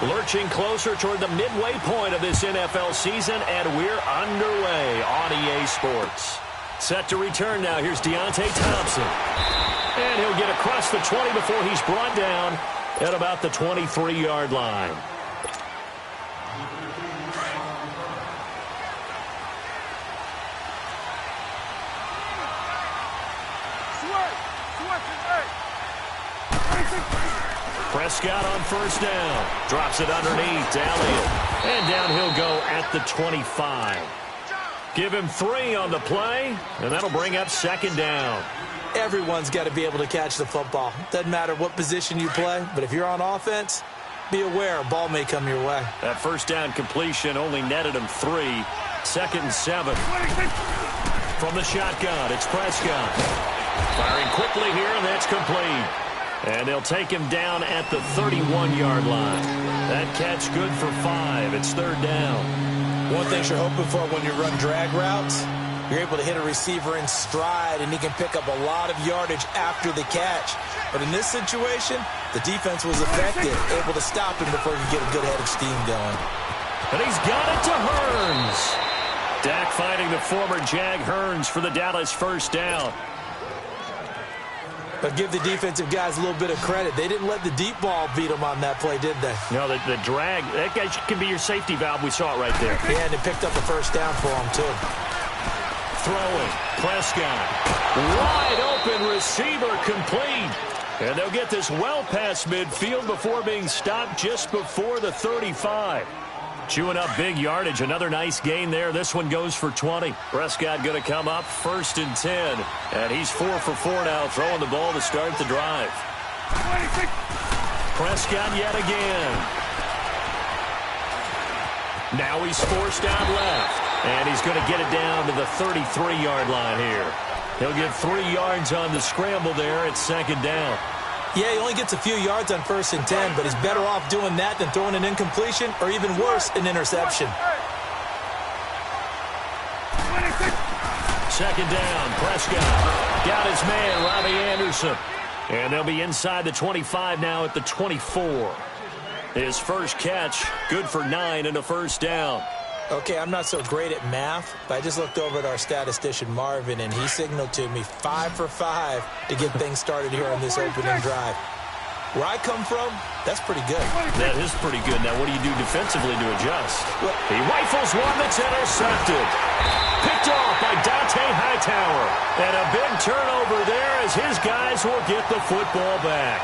Lurching closer toward the midway point of this NFL season, and we're underway on EA Sports. Set to return now. Here's Deontay Thompson. And he'll get across the 20 before he's brought down at about the 23-yard line. Prescott on first down. Drops it underneath to Elliott. And down he'll go at the 25. Give him 3 on the play, and that'll bring up second down. Everyone's got to be able to catch the football. Doesn't matter what position you play, but if you're on offense, be aware a ball may come your way. That first down completion only netted him 3. 2nd and 7. From the shotgun, it's Prescott. Firing quickly here, and that's complete. And they'll take him down at the 31-yard line. That catch good for 5. It's 3rd down. One thing you're hoping for when you run drag routes, you're able to hit a receiver in stride, and he can pick up a lot of yardage after the catch. But in this situation, the defense was effective, able to stop him before he could get a good head of steam going. And he's got it to Hearns. Dak finding the former Jag Hearns for the Dallas first down. But give the defensive guys a little bit of credit. They didn't let the deep ball beat them on that play, did they? No, the drag, that guy can be your safety valve. We saw it right there. Yeah, and it picked up a first down for him, too. Throwing, Prescott. Wide open receiver complete. And they'll get this well past midfield before being stopped just before the 35. Chewing up big yardage. Another nice gain there. This one goes for 20. Prescott going to come up 1st and 10. And he's 4 for 4 now, throwing the ball to start the drive. Prescott yet again. Now he's forced out left. And he's going to get it down to the 33-yard line here. He'll get 3 yards on the scramble there at 2nd down. Yeah, he only gets a few yards on 1st and 10, but he's better off doing that than throwing an incompletion or even worse, an interception. 2nd down, Prescott. Got his man, Robbie Anderson. And they'll be inside the 25 now at the 24. His first catch, good for 9 and a first down. Okay, I'm not so great at math, but I just looked over at our statistician, Marvin, and he signaled to me 5 for 5 to get things started here on this opening drive. Where I come from, that's pretty good. That is pretty good. Now, what do you do defensively to adjust? Well, he rifles one that's intercepted. Picked off by Dante Hightower. And a big turnover there as his guys will get the football back.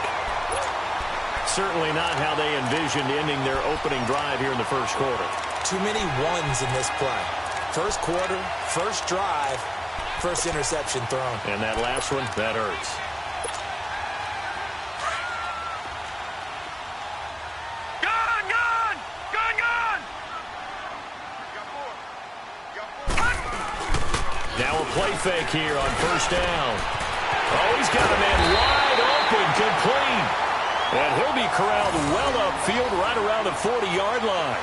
Certainly not how they envisioned ending their opening drive here in the first quarter. Too many ones in this play. First quarter, first drive, first interception thrown. And that last one, that hurts. Gone! Now a play fake here on first down. Oh, he's got a man wide open, complete. And he'll be corralled well upfield right around the 40-yard line.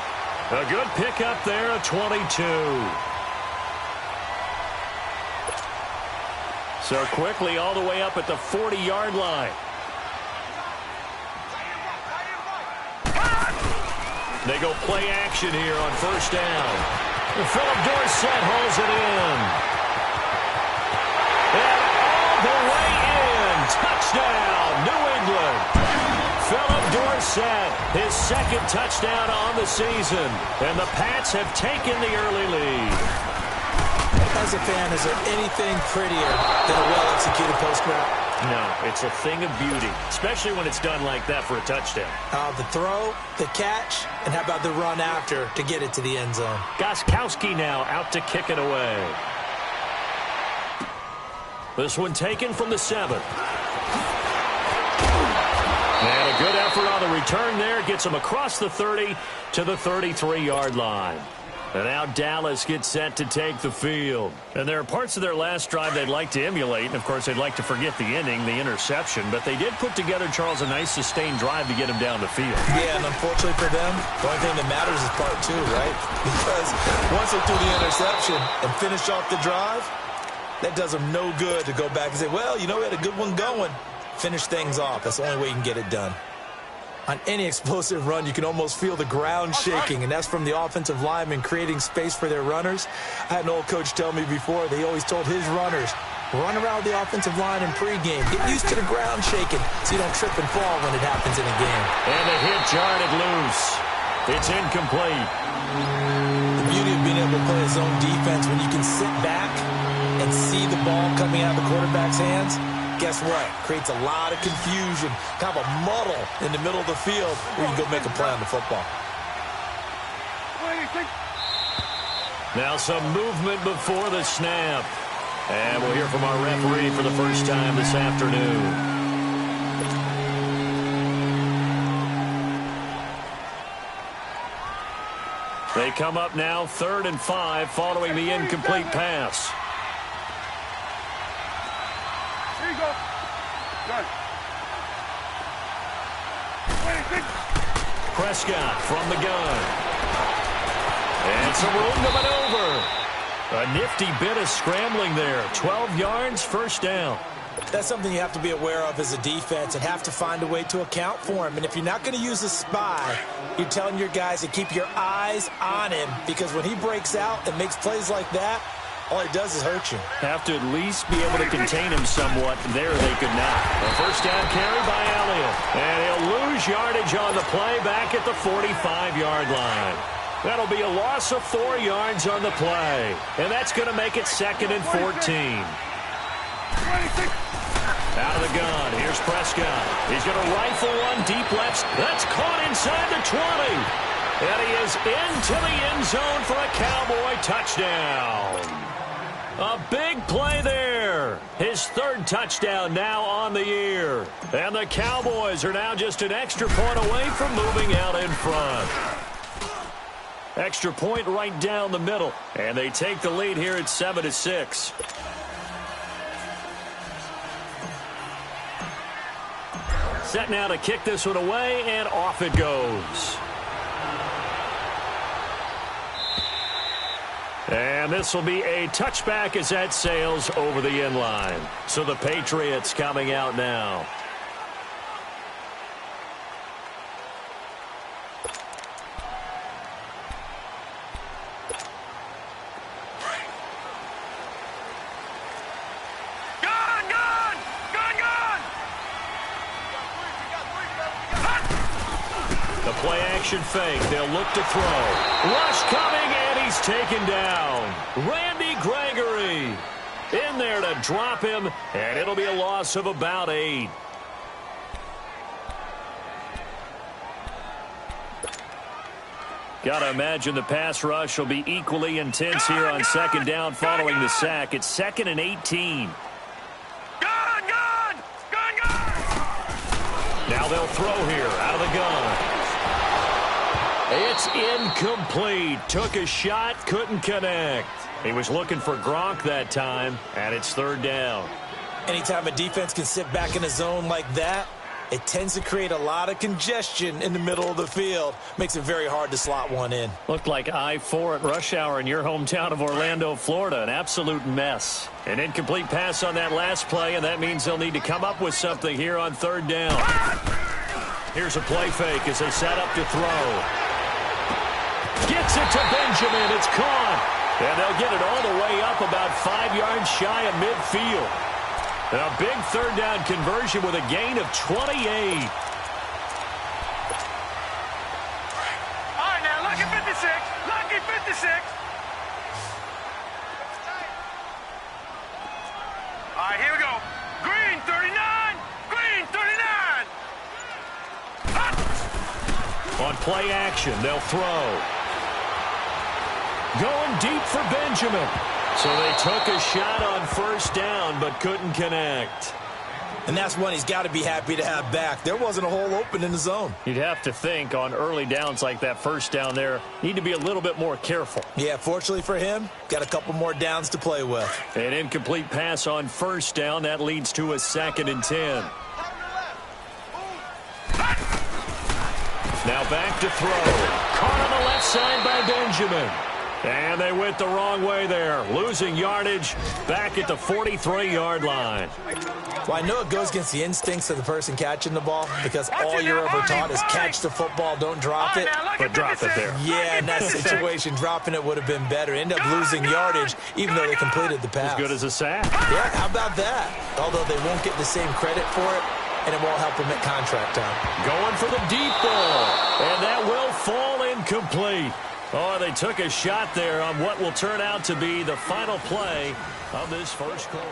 A good pickup there at 22. So quickly all the way up at the 40-yard line. They go play action here on first down. Philip Dorsett holds it in. And all the way in. Touchdown, New England. Philip Dorsett, his 2nd touchdown on the season. And the Pats have taken the early lead. As a fan, is there anything prettier than a well-executed post route? No, it's a thing of beauty, especially when it's done like that for a touchdown. The throw, the catch, and how about the run after to get it to the end zone? Gostkowski now out to kick it away. This one taken from the 7. And a good effort on the return there. Gets him across the 30 to the 33-yard line. And now Dallas gets set to take the field. And there are parts of their last drive they'd like to emulate. And, of course, they'd like to forget the ending, the interception. But they did put together, Charles, a nice sustained drive to get him down the field. Yeah, and unfortunately for them, the only thing that matters is part 2, right? Because once they threw the interception and finished off the drive, that does them no good to go back and say, well, you know, we had a good one going. Finish things off. That's the only way you can get it done. On any explosive run, you can almost feel the ground shaking, and that's from the offensive linemen creating space for their runners. I had an old coach tell me before, they always told his runners, run around the offensive line in pregame. Get used to the ground shaking so you don't trip and fall when it happens in a game. And the hit jarred loose. It's incomplete. The beauty of being able to play a zone defense when you can sit back and see the ball coming out of the quarterback's hands, guess what? Creates a lot of confusion, kind of a muddle in the middle of the field where you can go make a play on the football. Now some movement before the snap. And we'll hear from our referee for the first time this afternoon. They come up now 3rd and 5 following the incomplete pass. Here you go. Good. Prescott from the gun. And some room to maneuver. A nifty bit of scrambling there. 12 yards, first down. That's something you have to be aware of as a defense and have to find a way to account for him. And if you're not going to use a spy, you're telling your guys to keep your eyes on him, because when he breaks out and makes plays like that, all he does is hurt you. Have to at least be able to contain him somewhat. There they could not. A first down carry by Elliott. And he'll lose yardage on the play back at the 45-yard line. That'll be a loss of 4 yards on the play. And that's going to make it 2nd and 14. Out of the gun, here's Prescott. He's going to rifle one deep left. That's caught inside the 20. And he is into the end zone for a Cowboy touchdown. A big play there. His 3rd touchdown now on the year. And the Cowboys are now just an extra point away from moving out in front. Extra point right down the middle. And they take the lead here at 7-6. Set now to kick this one away, and off it goes. And this will be a touchback as that sails over the end line. So the Patriots coming out now. Play-action fake. They'll look to throw. Rush coming, and he's taken down. Randy Gregory in there to drop him, and it'll be a loss of about 8. Got to imagine the pass rush will be equally intense here on 2nd down following the sack. It's 2nd and 18. Now they'll throw here out of the gun. It's incomplete. Took a shot, couldn't connect. He was looking for Gronk that time, and it's 3rd down. Anytime a defense can sit back in a zone like that, it tends to create a lot of congestion in the middle of the field. Makes it very hard to slot one in. Looked like I-4 at rush hour in your hometown of Orlando, Florida. An absolute mess. An incomplete pass on that last play, and that means they'll need to come up with something here on 3rd down. Here's a play fake as they set up to throw. Gets it to Benjamin. It's caught. And they'll get it all the way up about 5 yards shy of midfield. And a big 3rd down conversion with a gain of 28. All right, now, lucky 56. Lucky 56. All right, here we go. Green 39. Green 39. On play action, they'll throw. Going deep for Benjamin. So they took a shot on 1st down, but couldn't connect. And that's one he's got to be happy to have back. There wasn't a hole open in the zone. You'd have to think on early downs like that 1st down there, need to be a little bit more careful. Yeah, fortunately for him, got a couple more downs to play with. An incomplete pass on 1st down. That leads to a 2nd and 10. Now back to throw. Caught on the left side by Benjamin. And they went the wrong way there, losing yardage back at the 43-yard line. Well, I know it goes against the instincts of the person catching the ball because all you're ever taught is catch the football, don't drop it. But drop it there. Yeah, in that situation, dropping it would have been better. End up losing yardage even though they completed the pass. As good as a sack. Yeah, how about that? Although they won't get the same credit for it, and it won't help them at contract time. Going for the deep ball, and that will fall incomplete. Oh, they took a shot there on what will turn out to be the final play of this first quarter.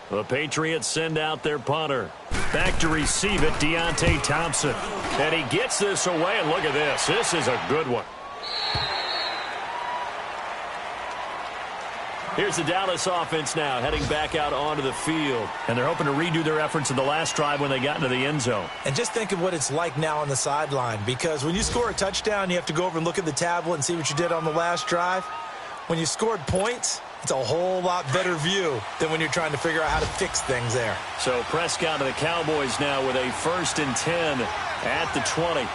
The Patriots send out their punter. Back to receive it, Deontay Thompson. And he gets this away, and look at this. This is a good one. Here's the Dallas offense now, heading back out onto the field. And they're hoping to redo their efforts in the last drive when they got into the end zone. And just think of what it's like now on the sideline, because when you score a touchdown, you have to go over and look at the tablet and see what you did on the last drive. When you scored points, it's a whole lot better view than when you're trying to figure out how to fix things there. So Prescott and the Cowboys now with a 1st and 10 at the 20.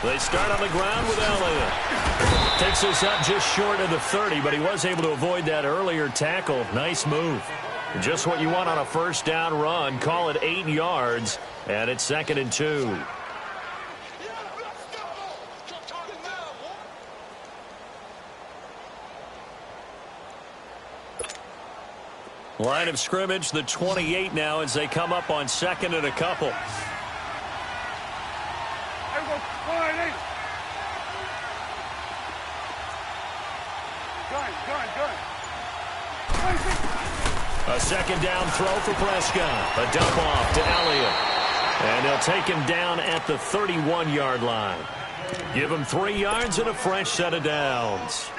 They start on the ground with Elliott. Takes this up just short of the 30, but he was able to avoid that earlier tackle. Nice move. Just what you want on a first down run. Call it 8 yards, and it's 2nd and 2. Line of scrimmage, the 28 now as they come up on 2nd and a couple. A 2nd down throw for Prescott. A dump off to Elliott. And they'll take him down at the 31-yard line. Give him 3 yards and a fresh set of downs.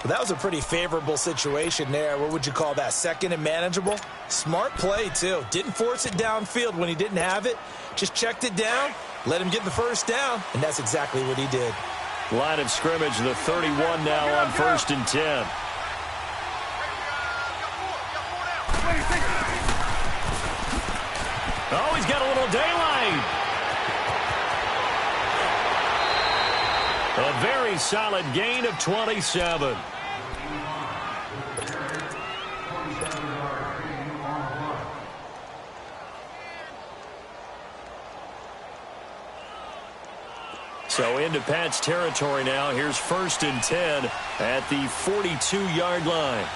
Well, that was a pretty favorable situation there. What would you call that? 2nd and manageable? Smart play, too. Didn't force it downfield when he didn't have it. Just checked it down, let him get the first down, and that's exactly what he did. Line of scrimmage, the 31 now on 1st and 10. Oh, he's got a little daylight. A very solid gain of 27. So into Pat's territory now. Here's 1st and 10 at the 42-yard line.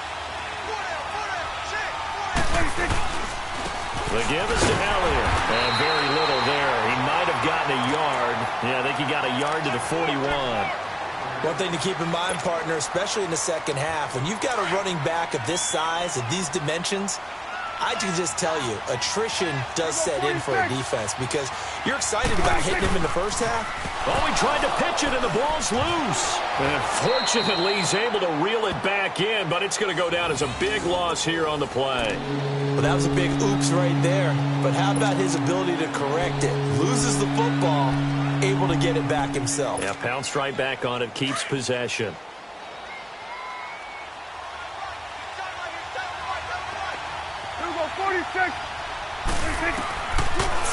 The give is to Elliott. And very little there. He might have gotten a yard. Yeah, I think he got a yard to the 41. One thing to keep in mind, partner, especially in the second half, when you've got a running back of this size, of these dimensions, I can just tell you, attrition does set in for a defense because you're excited about hitting him in the first half. Oh, he tried to pitch it, and the ball's loose. And fortunately, he's able to reel it back in, but it's going to go down as a big loss here on the play. Well, that was a big oops right there. But how about his ability to correct it? Loses the football, able to get it back himself. Yeah, pounced right back on it, keeps possession.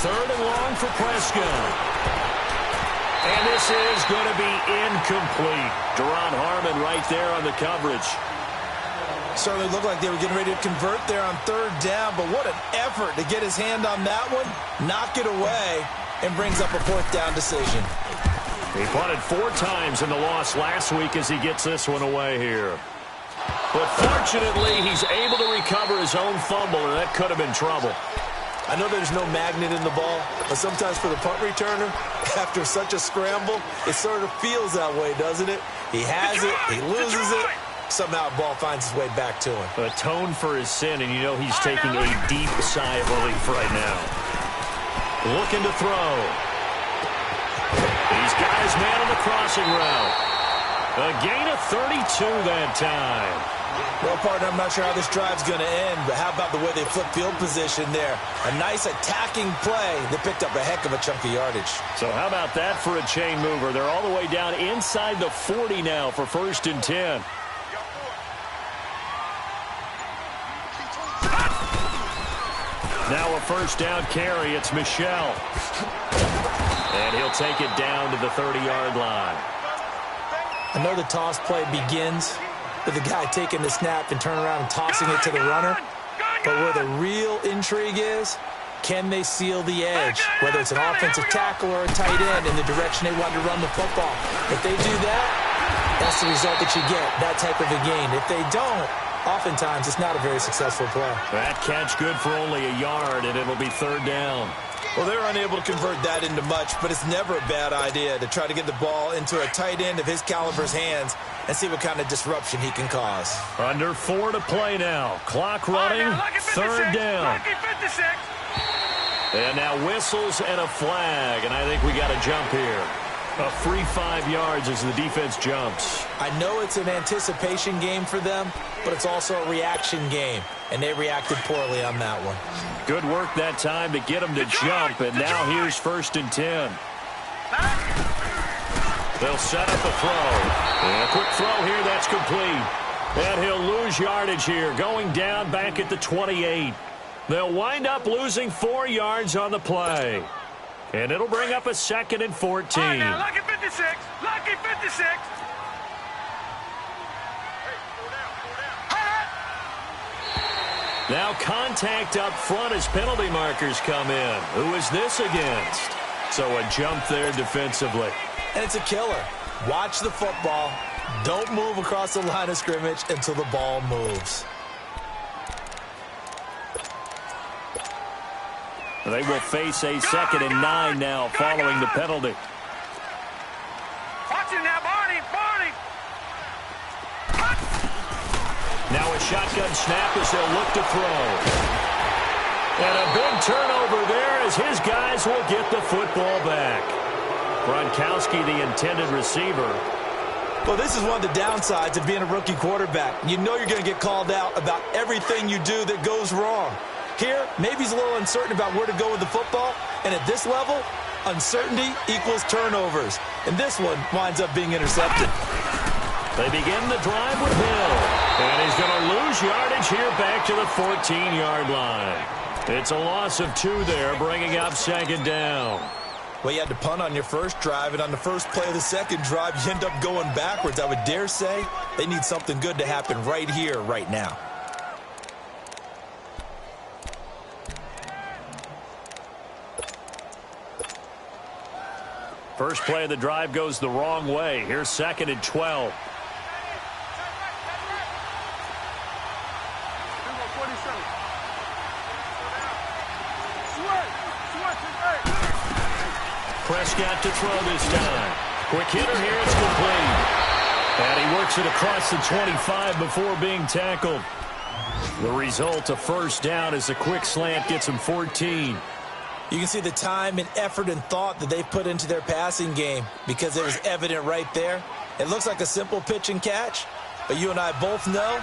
Third and long for Prescott. And this is going to be incomplete. Deron Harmon right there on the coverage. Certainly looked like they were getting ready to convert there on 3rd down, but what an effort to get his hand on that one, knock it away, and brings up a 4th down decision. He punted 4 times in the loss last week as he gets this one away here. But fortunately, he's able to recover his own fumble, and that could have been trouble. I know there's no magnet in the ball, but sometimes for the punt returner, after such a scramble, it sort of feels that way, doesn't it? He has it, he loses it, somehow the ball finds its way back to him. Atone for his sin, and you know he's taking a deep sigh of relief right now. Looking to throw. He's got his man on the crossing route. A gain of 32 that time. Well, partner, I'm not sure how this drive's going to end, but how about the way they flip field position there? A nice attacking play that picked up a heck of a chunk of yardage. So how about that for a chain mover? They're all the way down inside the 40 now for 1st and 10. Now a 1st down carry. It's Michel. And he'll take it down to the 30-yard line. I know the toss play begins with the guy taking the snap and turning around and tossing it to the runner. But where the real intrigue is, can they seal the edge? Whether it's an offensive tackle or a tight end in the direction they want to run the football. If they do that, that's the result that you get, that type of a gain. If they don't, oftentimes it's not a very successful play. That catch good for only a yard, and it'll be 3rd down. Well, they're unable to convert that into much, but it's never a bad idea to try to get the ball into a tight end of his caliber's hands and see what kind of disruption he can cause. Under 4 to play now. Clock running, 3rd down. And now whistles and a flag, and I think we got a jump here. A free 5 yards as the defense jumps. I know it's an anticipation game for them, but it's also a reaction game, and they reacted poorly on that one. Good work that time to get them to jump, and now here's 1st and 10. They'll set up a throw. And a quick throw here, that's complete. And he'll lose yardage here, going down back at the 28. They'll wind up losing 4 yards on the play. And it'll bring up a 2nd and 14. Right, now, lucky 56. Lucky 56. Now contact up front as penalty markers come in. Who is this against? So a jump there defensively. And it's a killer. Watch the football. Don't move across the line of scrimmage until the ball moves. They will face a 2nd and 9 now following the penalty. Watch it now, Barney. Barney. Now a shotgun snap as they'll look to throw. And a big turnover there as his guys will get the football back. Gronkowski, the intended receiver. Well, this is one of the downsides of being a rookie quarterback. You know you're going to get called out about everything you do that goes wrong. Here, maybe he's a little uncertain about where to go with the football. And at this level, uncertainty equals turnovers. And this one winds up being intercepted. They begin the drive with Hill. And he's going to lose yardage here back to the 14-yard line. It's a loss of 2 there, bringing up 2nd down. Well, you had to punt on your first drive, and on the first play of the second drive, you end up going backwards. I would dare say they need something good to happen right here, right now. First play of the drive goes the wrong way. Here's 2nd and 12. Prescott to throw this time. Quick hitter here, it's complete. And he works it across the 25 before being tackled. The result, a 1st down as a quick slant gets him 14. You can see the time and effort and thought that they've put into their passing game because it was evident right there. It looks like a simple pitch and catch, but you and I both know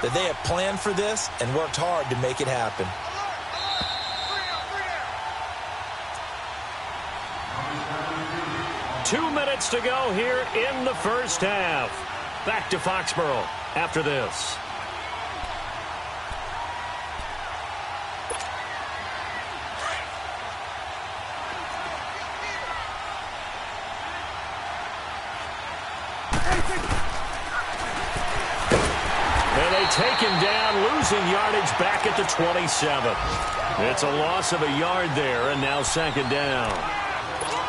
that they have planned for this and worked hard to make it happen. Two minutes to go here in the first half. Back to Foxborough after this. And they take him down, losing yardage back at the 27. It's a loss of a yard there, and now 2nd down.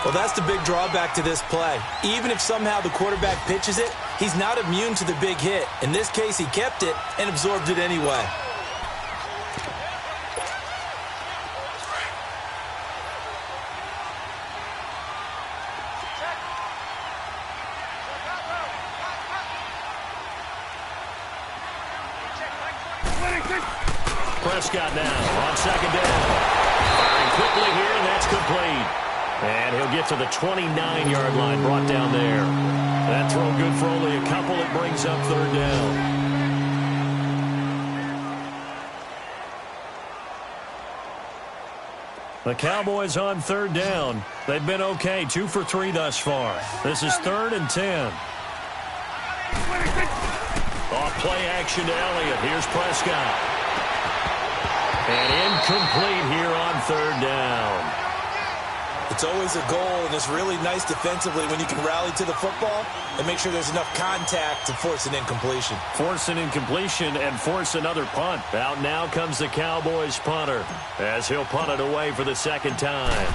Well, that's the big drawback to this play. Even if somehow the quarterback pitches it, he's not immune to the big hit. In this case, he kept it and absorbed it anyway. Prescott now on 2nd down. Firing quickly here, and that's complete. And he'll get to the 29-yard line, brought down there. That throw good for only a couple. It brings up third down. The Cowboys on third down. They've been okay, 2 for 3 thus far. This is 3rd and 10. Off play action to Elliott. Here's Prescott. And incomplete here on third down. It's always a goal, and it's really nice defensively when you can rally to the football and make sure there's enough contact to force an incompletion. Force an incompletion and force another punt. Out now comes the Cowboys punter as he'll punt it away for the second time.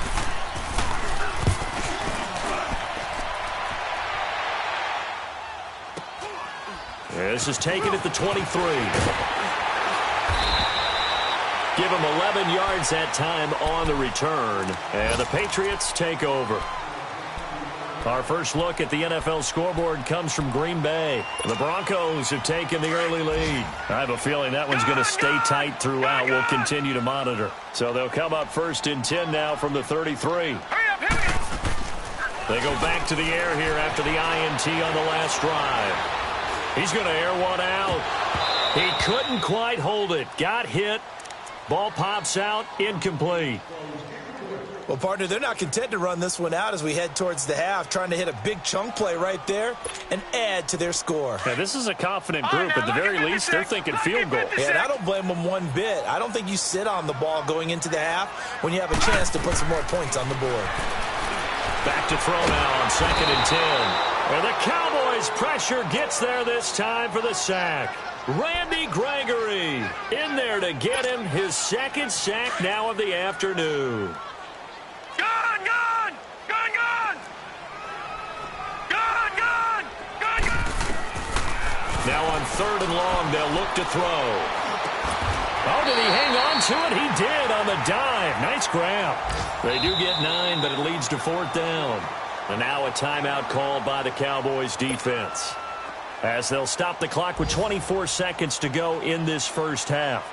This is taken at the 23. Give him 11 yards that time on the return. And the Patriots take over. Our first look at the NFL scoreboard comes from Green Bay. The Broncos have taken the early lead. I have a feeling that one's going to stay tight throughout. We'll continue to monitor. So they'll come up 1st and 10 now from the 33. They go back to the air here after the INT on the last drive. He's going to air one out. He couldn't quite hold it. Got hit. Ball pops out, incomplete. Well, partner, they're not content to run this one out as we head towards the half, trying to hit a big chunk play right there and add to their score. Now, this is a confident group. At the very least, they're thinking field goal. Yeah, and I don't blame them one bit. I don't think you sit on the ball going into the half when you have a chance to put some more points on the board. Back to throw now on 2nd and 10. And the Cowboys' pressure gets there this time for the sack. Randy Gregory in there to get him his 2nd sack now of the afternoon. Gone, gone! Gone, gone! Gone, gone! Gone, gone! Now on 3rd and long, they'll look to throw. Oh, did he hang on to it? He did on the dive. Nice grab. They do get 9, but it leads to 4th down. And now a timeout called by the Cowboys defense, as they'll stop the clock with 24 seconds to go in this first half.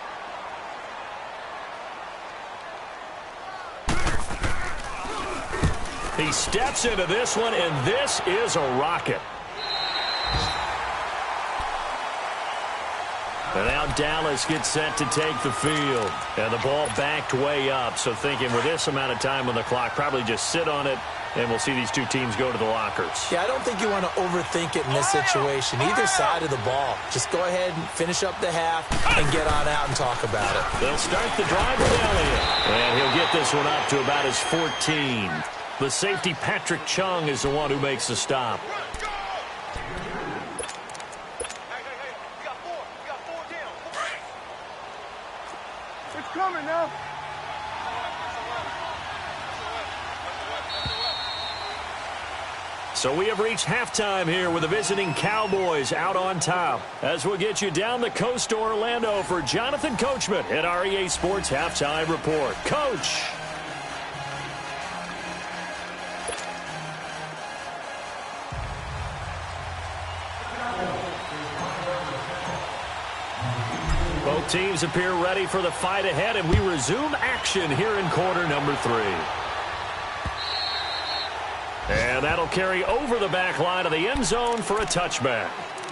He steps into this one, and this is a rocket. And now Dallas gets set to take the field. And the ball backed way up, so thinking with this amount of time on the clock, probably just sit on it, and we'll see these two teams go to the lockers. Yeah, I don't think you want to overthink it in this situation. Either side of the ball. Just go ahead and finish up the half and get on out and talk about it. They'll start the drive with Elliott. And he'll get this one up to about his 14. The safety, Patrick Chung, is the one who makes the stop. It's coming now. So we have reached halftime here with the visiting Cowboys out on top. As we'll get you down the coast to Orlando for Jonathan Coachman at our EA Sports Halftime Report. Coach. Both teams appear ready for the fight ahead, and we resume action here in quarter number 3. And that'll carry over the back line of the end zone for a touchback.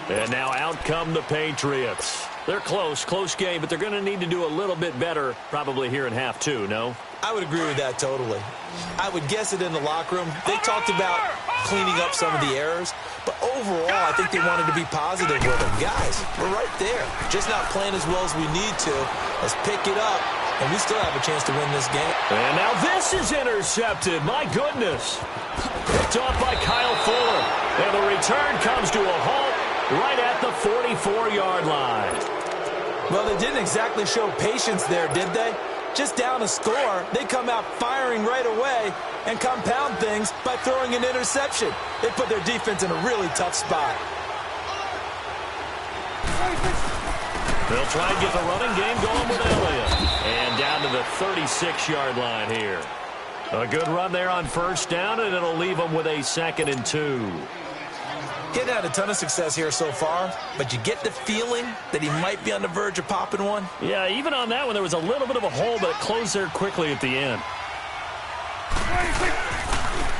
And now out come the Patriots. They're close game, but they're going to need to do a little bit better probably here in half 2, no? I would agree with that totally. I would guess it in the locker room. They talked about cleaning up some of the errors, but overall, I think they wanted to be positive with them. Guys, we're right there. Just not playing as well as we need to. Let's pick it up, and we still have a chance to win this game. And now this is intercepted. My goodness. Picked off by Kyle Fuller. And the return comes to a halt right at the 44-yard line. Well, they didn't exactly show patience there, did they? Just down a score, they come out firing right away and compound things by throwing an interception. They put their defense in a really tough spot. They'll try and get the running game going with Elliott. And down to the 36-yard line here. A good run there on first down, and it'll leave them with a 2nd and 2. Getting had a ton of success here so far, but you get the feeling that he might be on the verge of popping one. Yeah, even on that one, there was a little bit of a hole, but it closed there quickly at the end.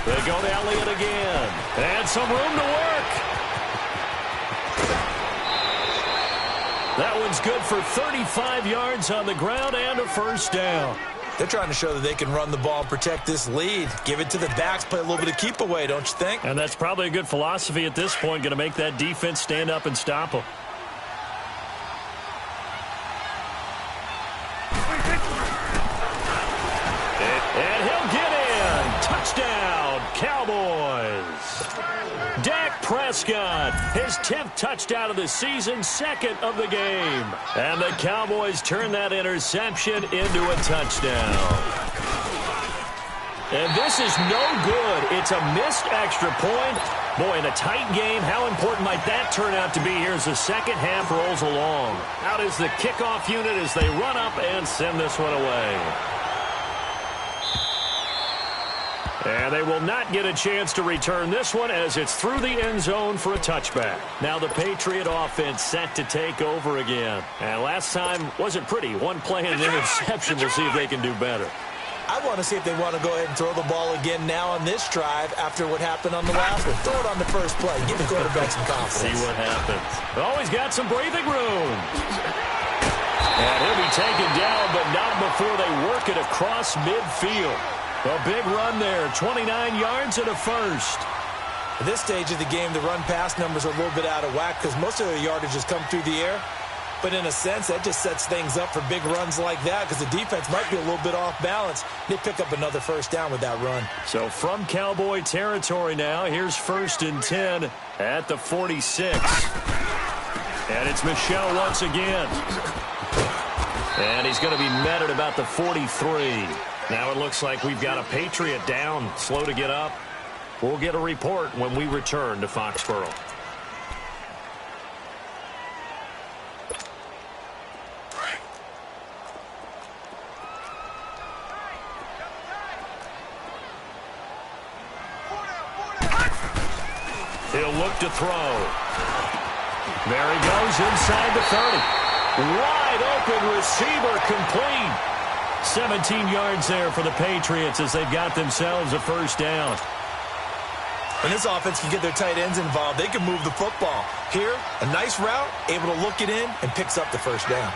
They go to Elliott again. And some room to work. That one's good for 35 yards on the ground and a first down. They're trying to show that they can run the ball and protect this lead. Give it to the backs, play a little bit of keep away, don't you think? And that's probably a good philosophy at this point, going to make that defense stand up and stop them. And he'll get in. Touchdown, Cowboys. Dak Prescott, his 10th touchdown of the season, 2nd of the game. And the Cowboys turn that interception into a touchdown. And this is no good. It's a missed extra point. Boy, in a tight game, how important might that turn out to be here as the second half rolls along? Out is the kickoff unit as they run up and send this one away. And they will not get a chance to return this one as it's through the end zone for a touchback. Now the Patriot offense set to take over again. And last time wasn't pretty. One play and an interception. We'll see if they can do better. I want to see if they want to go ahead and throw the ball again now on this drive after what happened on the last one. Throw it on the first play. Give the quarterback some confidence. See what happens. Always got some breathing room. And he'll be taken down, but not before they work it across midfield. A big run there, 29 yards and a first. At this stage of the game, the run-pass numbers are a little bit out of whack because most of their yardage has come through the air. But in a sense, that just sets things up for big runs like that because the defense might be a little bit off balance. They pick up another first down with that run. So from Cowboy territory now, here's 1st and 10 at the 46. And it's Michel once again. And he's going to be met at about the 43. Now it looks like we've got a Patriot down, slow to get up. We'll get a report when we return to Foxborough. He'll look to throw. There he goes inside the 30. Wide open receiver complete. 17 yards there for the Patriots as they've got themselves a first down. When this offense can get their tight ends involved, they can move the football. Here, a nice route, able to look it in, and picks up the first down.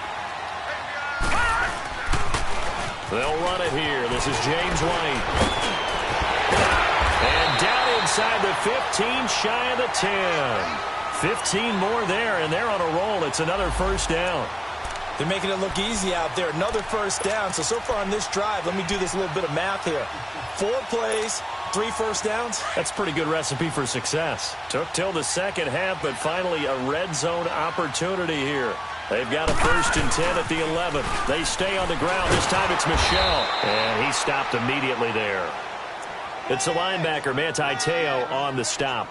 They'll run it here. This is James White. And down inside the 15, shy of the 10. 15 more there, and they're on a roll. It's another first down. They're making it look easy out there. Another first down. So far on this drive, let me do this little bit of math here. 4 plays, 3 first downs. That's a pretty good recipe for success. Took till the second half, but finally a red zone opportunity here. They've got a 1st and 10 at the 11. They stay on the ground. This time it's Michel. And he stopped immediately there. It's a linebacker, Manti Te'o, on the stop.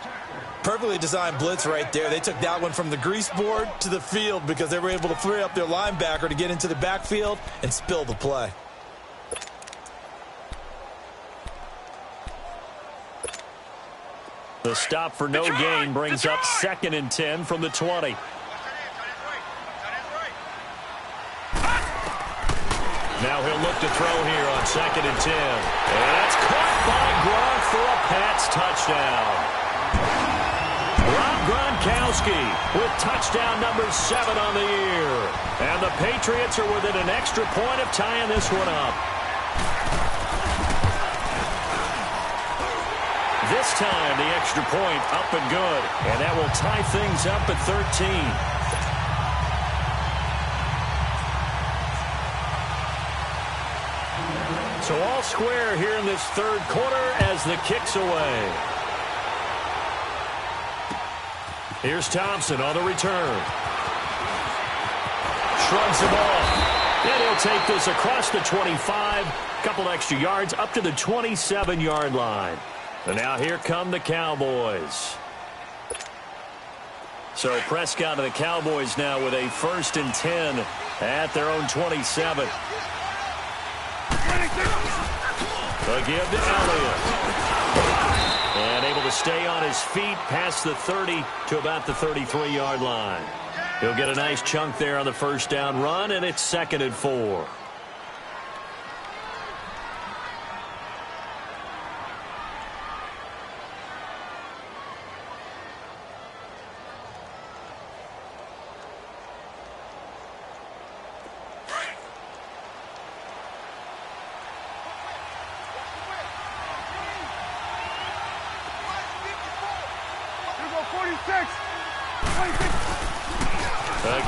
Perfectly designed blitz right there. They took that one from the grease board to the field because they were able to free up their linebacker to get into the backfield and spill the play. The stop for no gain brings up 2nd and 10 from the 20. Now he'll look to throw here on 2nd and 10. And that's caught by Gronk for a Pats touchdown. Rob Gronkowski with touchdown number 7 on the year. And the Patriots are within an extra point of tying this one up. This time the extra point up and good. And that will tie things up at 13. So all square here in this 3rd quarter as the kick's away. Here's Thompson on the return. Shrugs him off. And he'll take this across the 25. Couple extra yards up to the 27-yard line. And now here come the Cowboys. So Prescott and the Cowboys now with a 1st and 10 at their own 27. The give to Elliott. And able to stay on his feet past the 30 to about the 33-yard line. He'll get a nice chunk there on the first down run, and it's 2nd and 4.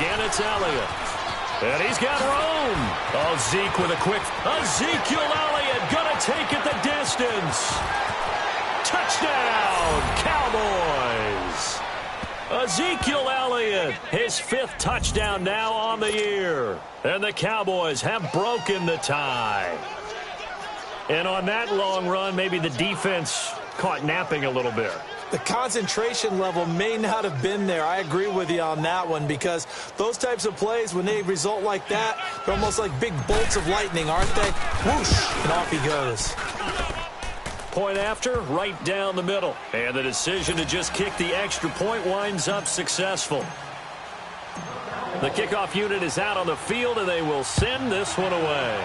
Again, it's Elliott. And he's got room. Oh, Zeke with a quick. Ezekiel Elliott going to take it the distance. Touchdown, Cowboys. Ezekiel Elliott, his 5th touchdown now on the year. And the Cowboys have broken the tie. And on that long run, maybe the defense caught napping a little bit. The concentration level may not have been there. I agree with you on that one, because those types of plays, when they result like that, they're almost like big bolts of lightning, aren't they? Whoosh, and off he goes. Point after, right down the middle. And the decision to just kick the extra point winds up successful. The kickoff unit is out on the field, and they will send this one away.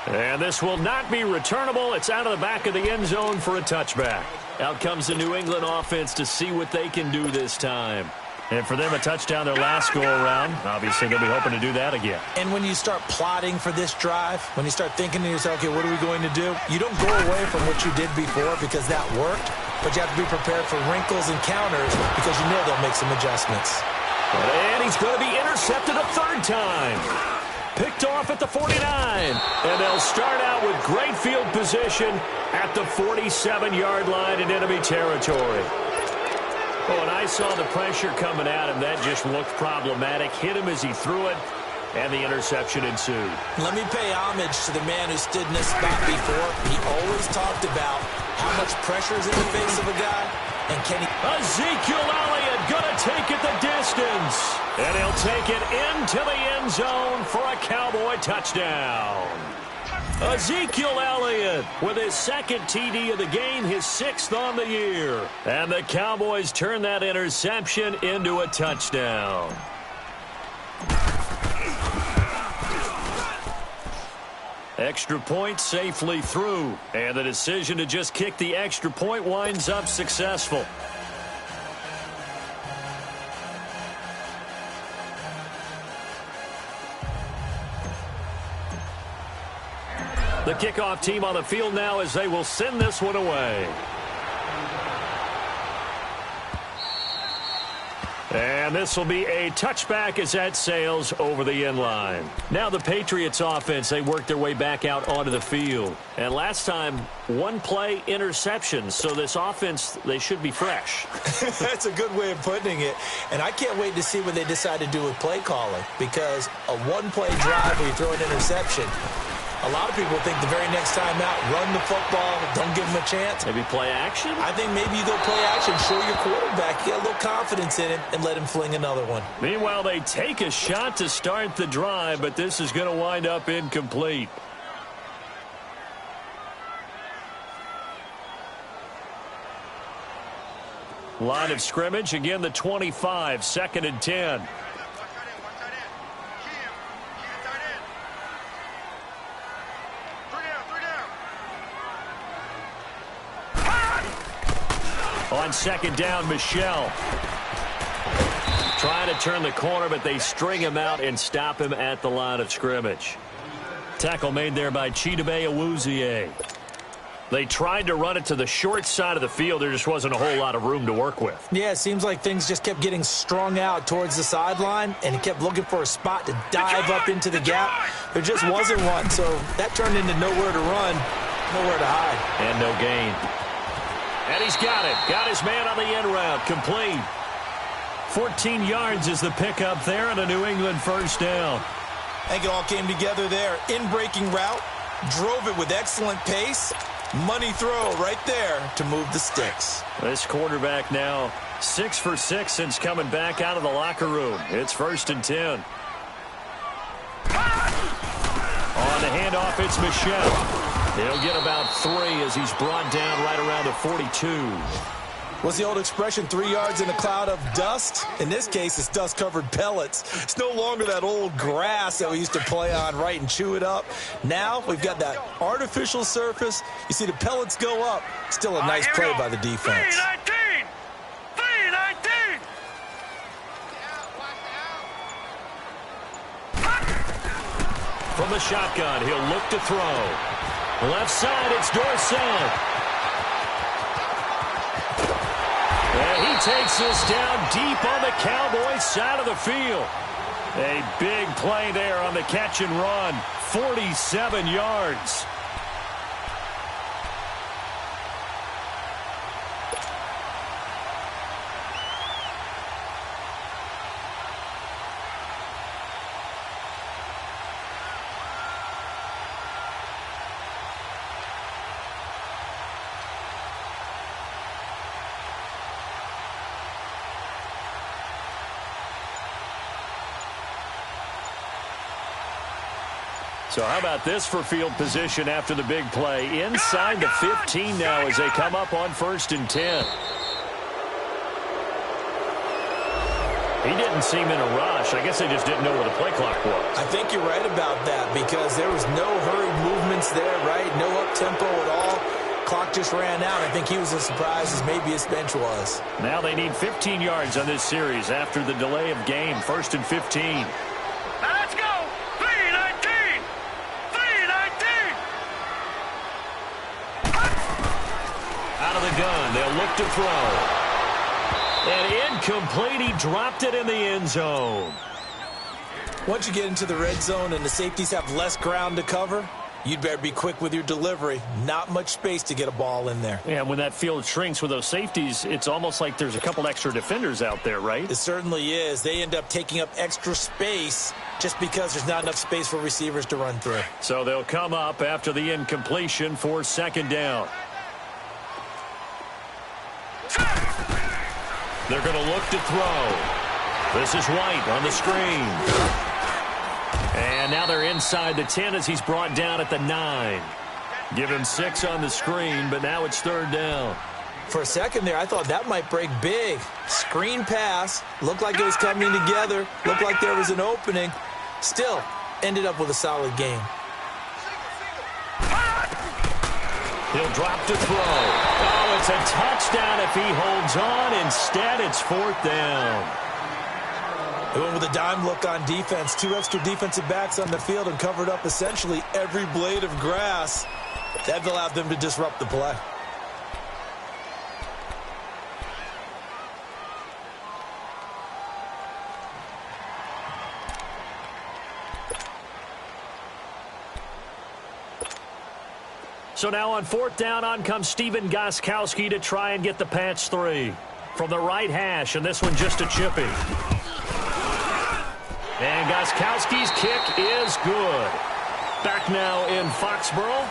And this will not be returnable. It's out of the back of the end zone for a touchback. Out comes the New England offense to see what they can do this time. And for them, a touchdown their last go-around. Obviously, they'll be hoping to do that again. And when you start plotting for this drive, when you start thinking to yourself, okay, what are we going to do? You don't go away from what you did before because that worked, but you have to be prepared for wrinkles and counters because you know they'll make some adjustments. And he's going to be intercepted a 3rd time. Picked off at the 49. And they'll start out with great field position at the 47-yard line in enemy territory. Oh, and I saw the pressure coming at him. That just looked problematic. Hit him as he threw it, and the interception ensued. Let me pay homage to the man who stood in this spot before. He always talked about how much pressure is in the face of a guy. And can he... Ezekiel Elliott going to take it the distance. And he'll take it into the end zone for a Cowboy touchdown. Ezekiel Elliott with his 2nd TD of the game, his 6th on the year. And the Cowboys turn that interception into a touchdown. Extra point safely through. And the decision to just kick the extra point winds up successful. The kickoff team on the field now as they will send this one away. And this will be a touchback as that sails over the end line. Now the Patriots offense, they work their way back out onto the field. And last time, 1 play interception. So this offense, they should be fresh. That's a good way of putting it. And I can't wait to see what they decide to do with play calling. Because a 1-play drive where you throw an interception, a lot of people think the very next time out, run the football, don't give them a chance. Maybe play action? I think maybe you go play action, show your quarterback, get a little confidence in him, and let him fling another one. Meanwhile, they take a shot to start the drive, but this is going to wind up incomplete. Line of scrimmage, again the 25, 2nd and 10. On 2nd down, Michelle. Trying to turn the corner, but they string him out and stop him at the line of scrimmage. Tackle made there by Chidobe Awuzie. They tried to run it to the short side of the field. There just wasn't a whole lot of room to work with. Yeah, it seems like things just kept getting strung out towards the sideline, and he kept looking for a spot to dive up into the gap. There just wasn't one, so that turned into nowhere to run, nowhere to hide. And no gain. And he's got it. Got his man on the end route. Complete. 14 yards is the pickup there and a New England 1st down. I think it all came together there. In-breaking route. Drove it with excellent pace. Money throw right there to move the sticks. This quarterback now 6 for 6 since coming back out of the locker room. It's 1st and 10. On the handoff, it's Michelle. He'll get about 3 as he's brought down right around the 42. What's the old expression, 3 yards in a cloud of dust? In this case, it's dust-covered pellets. It's no longer that old grass that we used to play on, right, and chew it up. Now we've got that artificial surface. You see the pellets go up. Still a nice play by the defense. 3-19! 3-19! From the shotgun, he'll look to throw. Left side, it's Dorsett. And he takes this down deep on the Cowboys side of the field. A big play there on the catch and run. 47 yards. So how about this for field position after the big play? Inside the 15 now as they come up on 1st and 10. He didn't seem in a rush. I guess they just didn't know where the play clock was. I think you're right about that because there was no hurried movements there, right? No up-tempo at all. Clock just ran out. I think he was as surprised as maybe his bench was. Now they need 15 yards on this series after the delay of game. 1st and 15. Now let's go. 3-19. 3-19. Out of the gun. They'll look to throw. And incomplete. He dropped it in the end zone. Once you get into the red zone and the safeties have less ground to cover, you'd better be quick with your delivery. Not much space to get a ball in there. Yeah, when that field shrinks with those safeties, it's almost like there's a couple extra defenders out there, right? It certainly is. They end up taking up extra space just because there's not enough space for receivers to run through. So they'll come up after the incompletion for 2nd down. They're going to look to throw. This is White on the screen. And now they're inside the 10 as he's brought down at the 9. Give him 6 on the screen, but now it's 3rd down. For a second there, I thought that might break big. Screen pass. Looked like it was coming together. Looked like there was an opening. Still, ended up with a solid game. He'll drop to throw. Oh, it's a touchdown if he holds on. Instead, it's 4th down. They went with a dime look on defense. 2 extra defensive backs on the field and covered up essentially every blade of grass. That allowed them to disrupt the play. So now on 4th down, on comes Stephen Gostkowski to try and get the patch 3. From the right hash, and this one just a chippy. And Gostkowski's kick is good. Back now in Foxborough.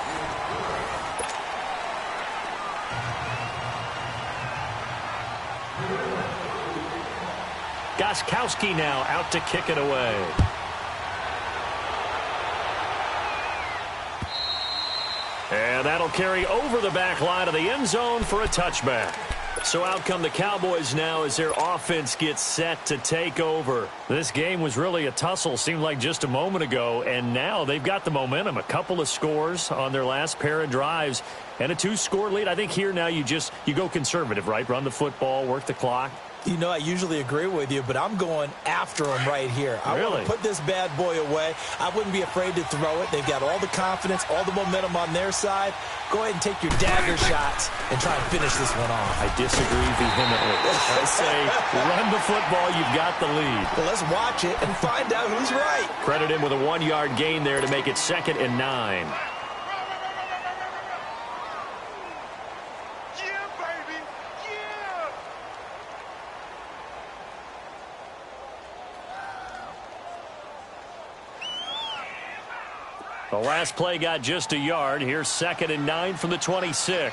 Gostkowski now out to kick it away. And that'll carry over the back line of the end zone for a touchback. So out come the Cowboys now as their offense gets set to take over. This game was really a tussle, seemed like just a moment ago, and now they've got the momentum. A couple of scores on their last pair of drives and a 2-score lead. I think here now you go conservative, right? Run the football, work the clock. You know, I usually agree with you, but I'm going after him right here. I want to put this bad boy away. I wouldn't be afraid to throw it. They've got all the confidence, all the momentum on their side. Go ahead and take your dagger shots and try and finish this one off. I disagree vehemently. I say run the football. You've got the lead. Well, let's watch it and find out who's right. Credit him with a 1-yard gain there to make it 2nd and 9. The last play got just a yard. Here's 2nd and 9 from the 26. Here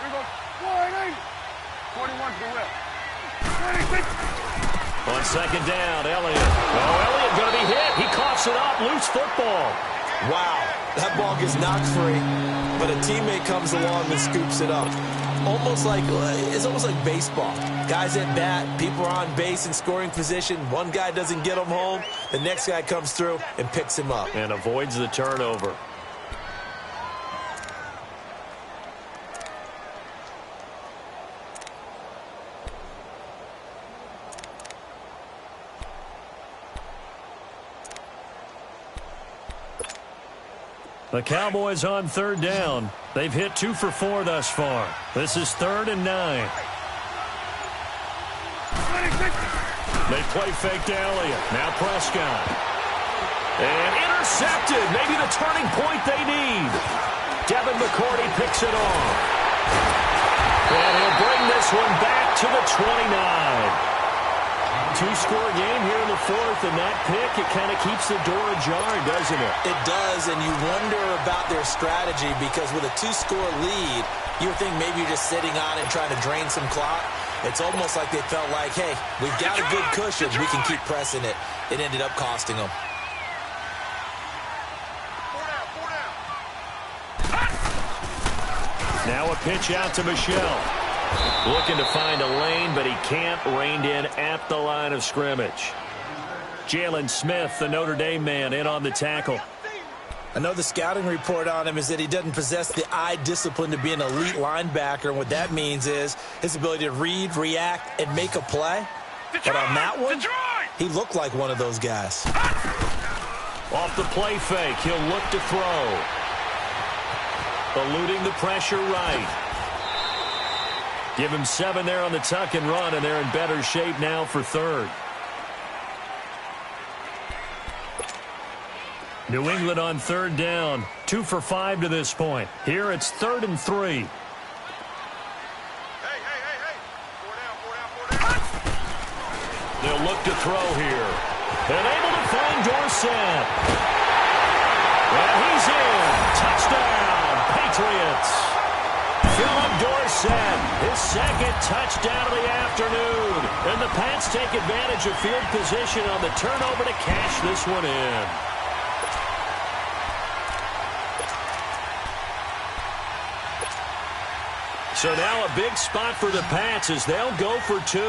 we go. 41 to the left. 26. On 2nd down, Elliott. Oh, Elliott going to be hit. He coughs it up. Loose football. Wow. That ball gets knocked free, but a teammate comes along and scoops it up. It's almost like baseball. Guys at bat, people are on base in scoring position. One guy doesn't get him home. The next guy comes through and picks him up. And avoids the turnover. The Cowboys on third down. They've hit 2 for 4 thus far. This is 3rd and 9. They play fake to Elliott. Now Prescott. And intercepted. Maybe the turning point they need. Devin McCourty picks it off. And he'll bring this one back to the 29. 2-score game here in the 4th, and that pick, it kind of keeps the door ajar, doesn't it? It does, and you wonder about their strategy because with a 2-score lead, you would think maybe you're just sitting on it and trying to drain some clock. It's almost like they felt like, hey, we've got a good cushion. We can keep pressing it. It ended up costing them. Now a pitch out to Michel. Looking to find a lane, but he can't. Reined in at the line of scrimmage. Jalen Smith, the Notre Dame man, in on the tackle. I know the scouting report on him is that he doesn't possess the eye discipline to be an elite linebacker, and what that means is his ability to read, react, and make a play. But on that one, he looked like one of those guys. Off the play fake, he'll look to throw. Eluding the pressure right. Give him 7 there on the tuck and run, and they're in better shape now for 3rd. New England on 3rd down. 2 for 5 to this point. Here it's 3rd and 3. Hey. 4 down. They'll look to throw here. And able to find Dorsett. And he's in. Touchdown, Patriots. Philip Dorsett, his 2nd touchdown of the afternoon. And the Pats take advantage of field position on the turnover to cash this one in. So now a big spot for the Pats as they'll go for 2. Here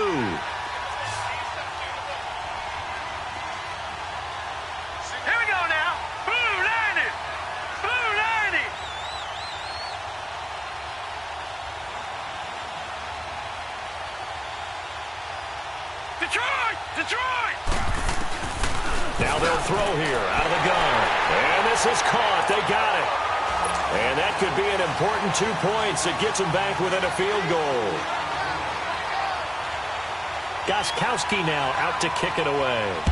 we go now. Blue 90. Blue 90. Detroit. Now they'll throw here out of the gun. And this is caught. They got it. And that could be an important 2 points that gets them back within a field goal. Gostkowski now out to kick it away.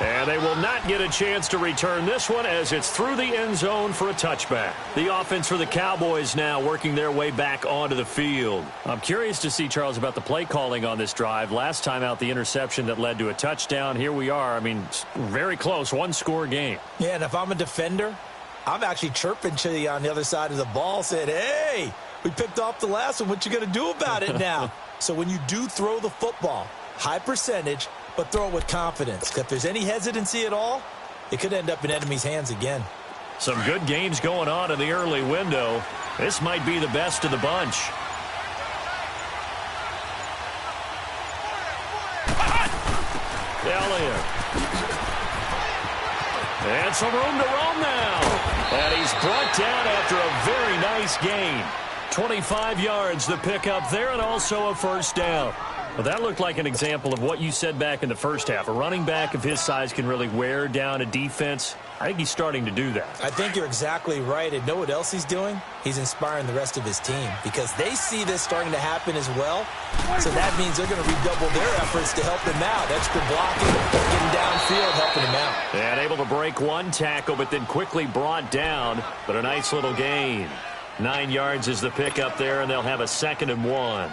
And they will not get a chance to return this one as it's through the end zone for a touchback. The offense for the Cowboys now working their way back onto the field. I'm curious to see, Charles, about the play calling on this drive. Last time out, the interception that led to a touchdown. Here we are. I mean, very close, 1-score game. Yeah, and if I'm a defender, I'm actually chirping to you on the other side of the ball, saying, hey, we picked off the last one. What you going to do about it now? So when you do throw the football, high percentage, but throw it with confidence. If there's any hesitancy at all, it could end up in enemy's hands again. Some good games going on in the early window. This might be the best of the bunch. Elliott. And some room to roam now. And he's brought down after a very nice gain. 25 yards the pickup there, and also a 1st down. Well, that looked like an example of what you said back in the first half. A running back of his size can really wear down a defense. I think he's starting to do that. I think you're exactly right. And know what else he's doing? He's inspiring the rest of his team because they see this starting to happen as well. So that means they're going to redouble their efforts to help him out. Extra blocking, getting downfield, helping him out. And able to break 1 tackle, but then quickly brought down. But a nice little gain. 9 yards is the pickup there, and they'll have a 2nd and 1.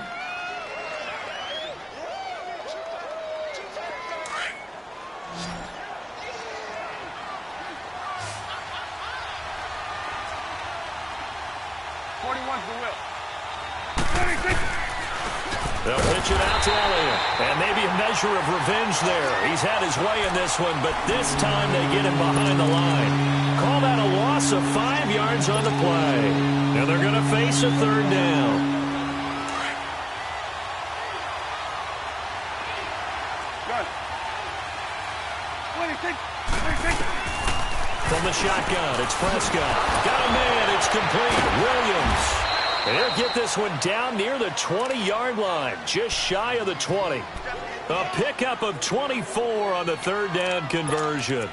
They'll pitch it out to Elliott. And maybe a measure of revenge there. He's had his way in this one, but this time they get him behind the line. Call that a loss of 5 yards on the play. And they're going to face a 3rd down. From the shotgun, it's Prescott. Got a man, it's complete. Williams. And he'll get this one down near the 20-yard line, just shy of the 20. A pickup of 24 on the third down conversion.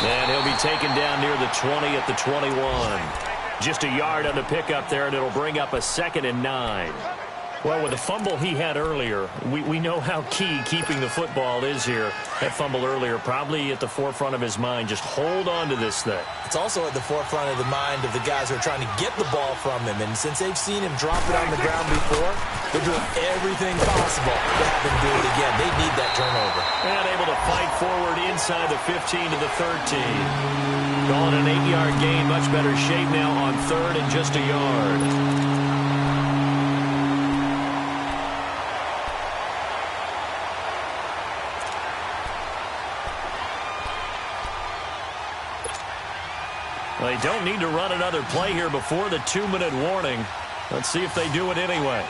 And he'll be taken down near the 20 at the 21. Just a yard on the pickup there, and it'll bring up a 2nd and 9. Well, with the fumble he had earlier, we know how key keeping the football is here. That fumble earlier probably at the forefront of his mind. Just hold on to this thing. It's also at the forefront of the mind of the guys who are trying to get the ball from him. And since they've seen him drop it on the ground before, they're doing everything possible to have him do it again. They need that turnover. And able to fight forward inside the 15 to the 13. Calling an 8-yard gain. Much better shape now on 3rd and just a yard. They don't need to run another play here before the 2-minute warning. Let's see if they do it anyway.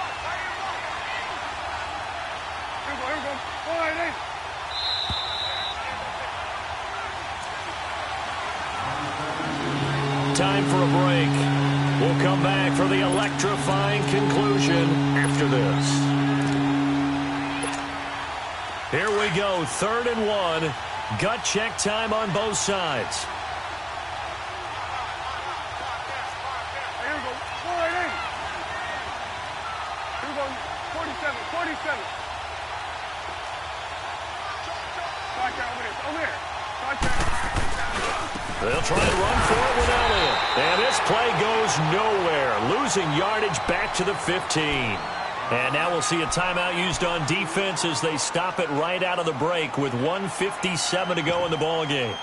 Time for a break. We'll come back for the electrifying conclusion after this. Here we go, 3rd and 1. Gut check time on both sides. They'll try and run for it with Elliott. And this play goes nowhere. Losing yardage back to the 15. And now we'll see a timeout used on defense as they stop it right out of the break with 1:57 to go in the ballgame.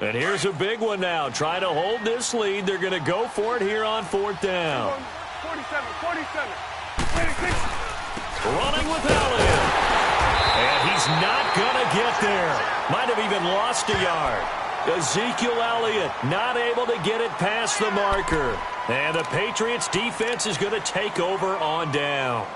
And here's a big one now. Trying to hold this lead. They're going to go for it here on 4th down. 47. Running with Elliott. And he's not going to get there. Might have even lost a yard. Ezekiel Elliott not able to get it past the marker. And the Patriots defense is going to take over on downs.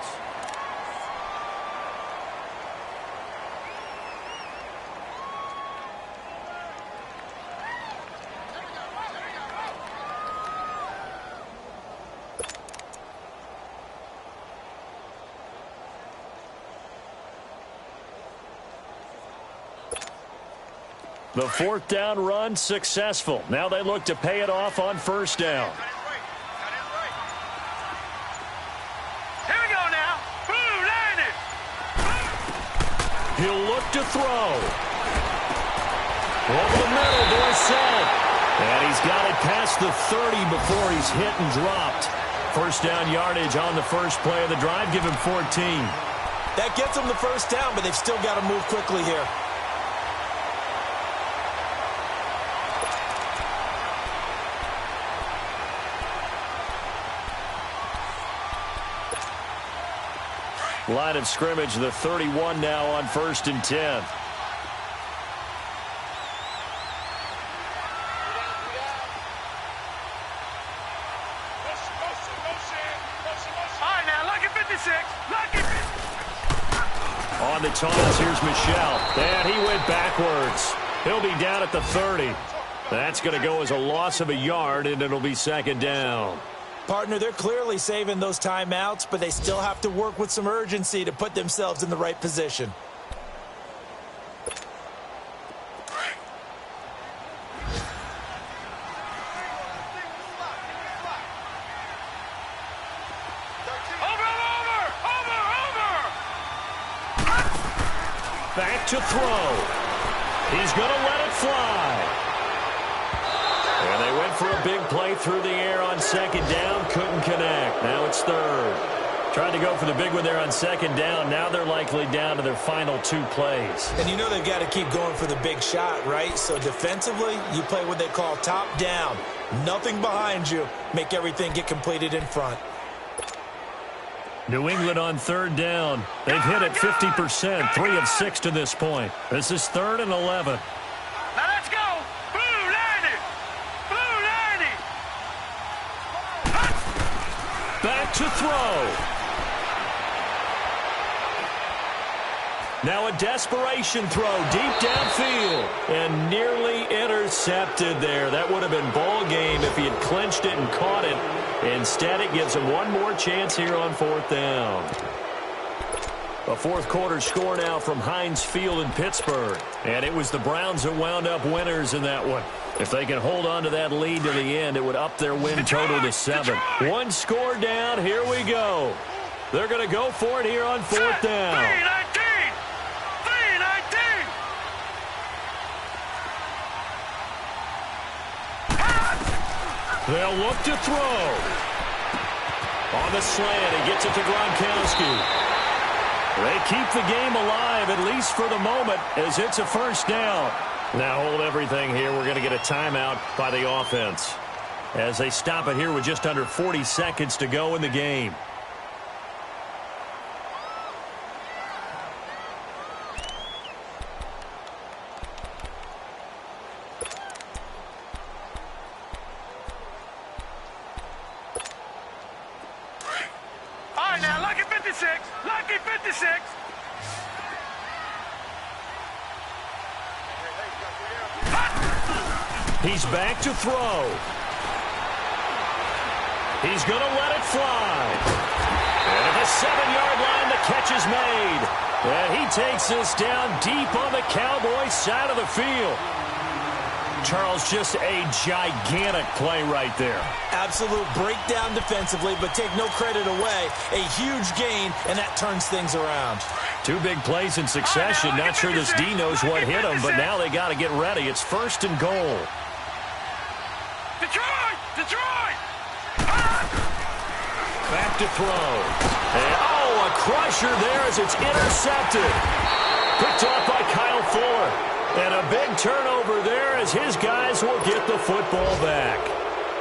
The fourth down run successful. Now they look to pay it off on first down. Here we go now. Boom, landed. He'll look to throw. Over the middle, Dorsett. And he's got it past the 30 before he's hit and dropped. First down yardage on the first play of the drive. Give him 14. That gets them the first down, but they've still got to move quickly here. Line of scrimmage, the 31 now on 1st and 10. On the toss, here's Michel. And he went backwards. He'll be down at the 30. That's going to go as a loss of a yard, and it'll be second down. Partner, they're clearly saving those timeouts, but they still have to work with some urgency to put themselves in the right position. Back to throw. He's going to let it fly. And they went for a big play through the air on second down. Couldn't connect. Now it's third. Tried to go for the big one there on second down. Now they're likely down to their final 2 plays. And you know they've got to keep going for the big shot, right? So defensively, you play what they call top down. Nothing behind you. Make everything get completed in front. New England on third down. They've hit it 50%, 3 of 6 to this point. This is 3rd and 11. Now let's go. Blue landed. Blue landed. Back to throw. Now a desperation throw deep downfield and nearly intercepted there. That would have been ball game if he had clinched it and caught it. Instead, it gives him one more chance here on 4th down. A fourth quarter score now from Heinz Field in Pittsburgh. And it was the Browns that wound up winners in that one. If they can hold on to that lead to the end, it would up their win total to 7. One score down. Here we go. They're going to go for it here on 4th down. 3-19. They'll look to throw. On the slant, he gets it to Gronkowski. They keep the game alive, at least for the moment, as it's a first down. Now hold everything here. We're going to get a timeout by the offense as they stop it here with just under 40 seconds to go in the game. Lucky 56. He's back to throw. He's going to let it fly. And at the 7-yard line, the catch is made. And he takes this down deep on the Cowboys side of the field. Charles, just a gigantic play right there. Absolute breakdown defensively, but take no credit away. A huge gain, and that turns things around. 2 big plays in succession. Not sure this D knows what hit him, but now they got to get ready. It's 1st and goal. Detroit! Detroit! Back to throw. And, a crusher there as it's intercepted. Picked off by Kyle Fuller. And a big turnover there as his guys will get the football back.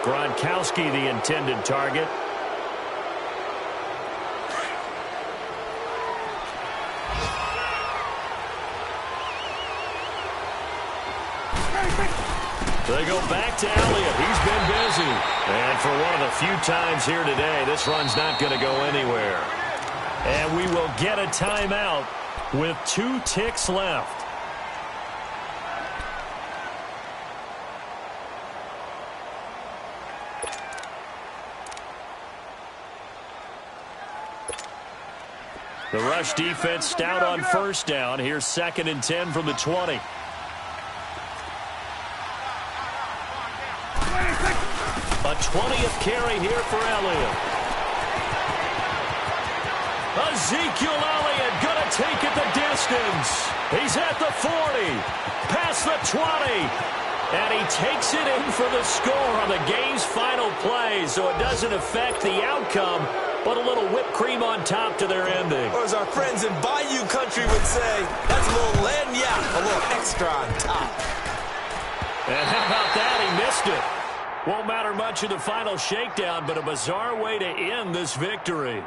Gronkowski, the intended target. They go back to Elliott. He's been busy. And for one of the few times here today, this run's not going to go anywhere. And we will get a timeout with 2 ticks left. The rush defense stout on first down. Here's 2nd and 10 from the 20. 20th carry here for Elliott. Ezekiel Elliott gonna take it the distance. He's at the 40, past the 20, and he takes it in for the score on the game's final play, so it doesn't affect the outcome, but a little whipped cream on top to their ending. Or as our friends in Bayou Country would say, that's a little lenya, a little extra on top. And how about that? He missed it. Won't matter much in the final shakedown, but a bizarre way to end this victory.